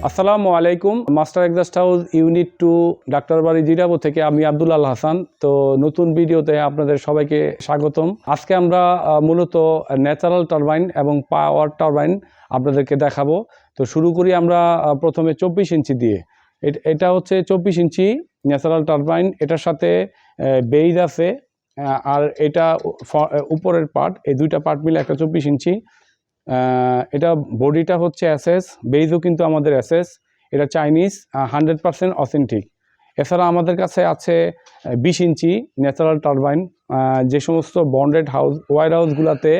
আসসালামু আলাইকুম। Master exhaust house unit 2 ডাক্তারবাড়ি জিরাবো থেকে আমি আব্দুল হাসান। তো নতুন ভিডিওতে আপনাদের সবাইকে স্বাগতম। আজকে আমরা মূলত ন্যাচারাল টারবাইন এবং পাওয়ার টারবাইন আপনাদেরকে দেখাবো। তো শুরু করি আমরা প্রথমে 24 ইঞ্চি দিয়ে। এটা হচ্ছে 24 ইঞ্চি ন্যাচারাল টারবাইন। এটার সাথে বেইজ আছে, আর এটা উপরের পার্ট, এই দুইটা পার্ট মিলে একটা 24 ইঞ্চি। এটা বডিটা হচ্ছে এসএস, বেইজও কিন্তু আমাদের এসএস। এটা চাইনিজ 100% অথেন্টিক। এছাড়া আমাদের কাছে আছে 20 ইঞ্চি ন্যাচারাল টারবাইন। যে সমস্ত বন্ডেড হাউস, ওয়ার হাউসগুলোতে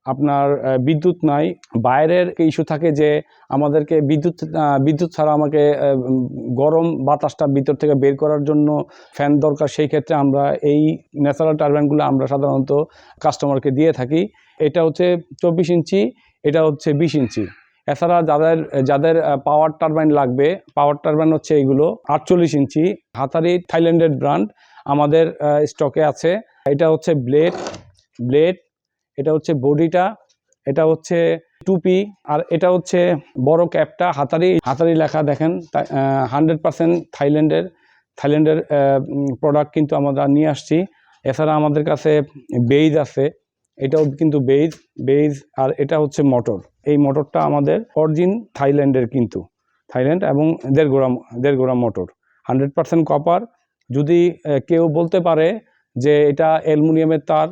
আপনার বিদ্যুৎ নাই, বাইরের ইস্যু থাকে যে আমাদেরকে বিদ্যুৎ ছাড়া আমাকে গরম বাতাসটা ভিতর থেকে বের করার জন্য ফ্যান দরকার। সেই ক্ষেত্রে আমরা এই ন্যাচারাল টারবাইনগুলো আমরা সাধারণত কাস্টমারকে দিয়ে থাকি। এটা হচ্ছে 24 ইঞ্চি, এটা হচ্ছে 20 ইঞ্চি। এছাড়া যাদের পাওয়ার টারবাইন লাগবে, পাওয়ার টারবাইন হচ্ছে এইগুলো 48 ইঞ্চি হাতারি, থাইল্যান্ডের ব্র্যান্ড, আমাদের স্টকে আছে। এটা হচ্ছে ব্লেড, এটা হচ্ছে বডিটা, এটা হচ্ছে টুপি, আর এটা হচ্ছে বড় ক্যাপটা। হাতারি লেখা দেখেন, 100% থাইল্যান্ডের প্রোডাক্ট কিন্তু আমরা নিয়ে আসছি। এছাড়া আমাদের কাছে বেইজ আছে, এটাও কিন্তু বেইজ। আর এটা হচ্ছে মোটর। এই মোটরটা আমাদের অরিজিন থাইল্যান্ডের, কিন্তু থাইল্যান্ড, এবং দেড় গোড়া মোটর, 100% কপার। যদি কেউ বলতে পারে যে এটা অ্যালুমিনিয়ামের তার,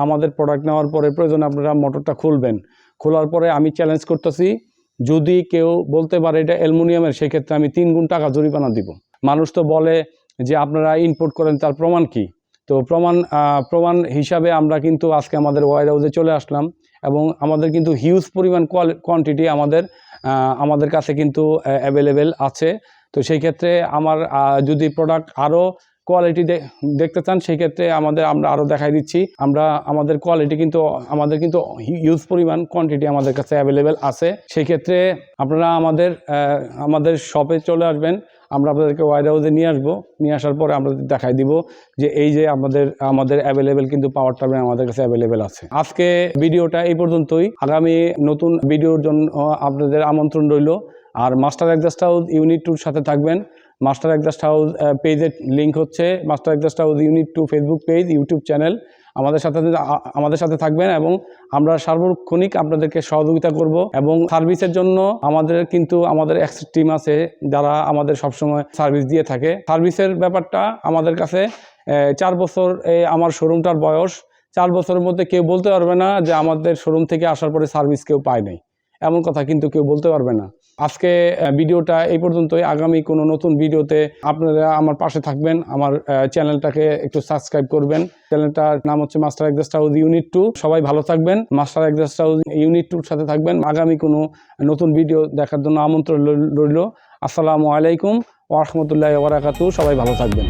আমাদের প্রোডাক্ট নেওয়ার পরে প্রয়োজন আপনারা মোটরটা খুলবেন। খোলার পরে আমি চ্যালেঞ্জ করতেছি, যদি কেউ বলতে পারে এটা অ্যালুমিনিয়ামের, সেক্ষেত্রে আমি 3 গুণ টাকা জরিমানা দিব। মানুষ তো বলে যে আপনারা ইম্পোর্ট করেন, তার প্রমাণ কি? তো প্রমাণ হিসাবে আমরা কিন্তু আজকে আমাদের ওয়ার হাউসে চলে আসলাম, এবং আমাদের কিন্তু হিউজ পরিমাণ কোয়ান্টিটি আমাদের কাছে কিন্তু অ্যাভেলেবেল আছে। তো সেই ক্ষেত্রে যদি প্রোডাক্ট আরও কোয়ালিটি দেখতে চান, সেই ক্ষেত্রে আমরা আরও দেখাই দিচ্ছি। আমাদের কোয়ালিটি কিন্তু হিউজ পরিমাণ কোয়ান্টিটি আমাদের কাছে অ্যাভেলেবেল আছে। সেই ক্ষেত্রে আপনারা আমাদের শপে চলে আসবেন, আমরা আপনাদেরকে ওয়ার হাউসে নিয়ে আসার পরে আমরা দেখাই দিব যে এই যে আমাদের অ্যাভেলেবেল কিন্তু পাওয়ার টারবাইন আমাদের কাছে অ্যাভেলেবেল আছে। আজকে ভিডিওটা এই পর্যন্তই। আগামী নতুন ভিডিওর জন্য আপনাদের আমন্ত্রণ রইল। আর মাস্টার এক্সস্ট হাউস ইউনিট 2 সাথে থাকবেন। মাস্টার এক্সস্ট হাউস পেজের লিঙ্ক হচ্ছে master exhaust house unit 2 Facebook page, YouTube channel. আমাদের সাথে থাকবেন, এবং আমরা সার্বক্ষণিক আপনাদেরকে সহযোগিতা করব। এবং সার্ভিসের জন্য আমাদের এক্সট্রা টিম আছে, যারা আমাদের সবসময় সার্ভিস দিয়ে থাকে। সার্ভিসের ব্যাপারটা আমাদের কাছে 4 বছর আমার শোরুমটার বয়স। 4 বছরের মধ্যে কেউ বলতে পারবে না যে আমাদের শোরুম থেকে আসার পরে সার্ভিস কেউ পায় নাই, এমন কথা কিন্তু কেউ বলতে পারবে না। আজকে ভিডিওটা এই পর্যন্তই। আগামী কোনো নতুন ভিডিওতে আপনারা আমার পাশে থাকবেন। আমার চ্যানেলটাকে একটু সাবস্ক্রাইব করবেন। চ্যানেলটার নাম হচ্ছে মাস্টার এক্সস্ট হাউস ইউনিট 2। সবাই ভালো থাকবেন, মাস্টার এক্সস্ট হাউস ইউনিট 2 সাথে থাকবেন। আগামী কোনো নতুন ভিডিও দেখার জন্য আমন্ত্রণ রইল। আসসালামু আলাইকুম ওয়া রাহমাতুল্লাহি ওয়া বারাকাতুহু। সবাই ভালো থাকবেন।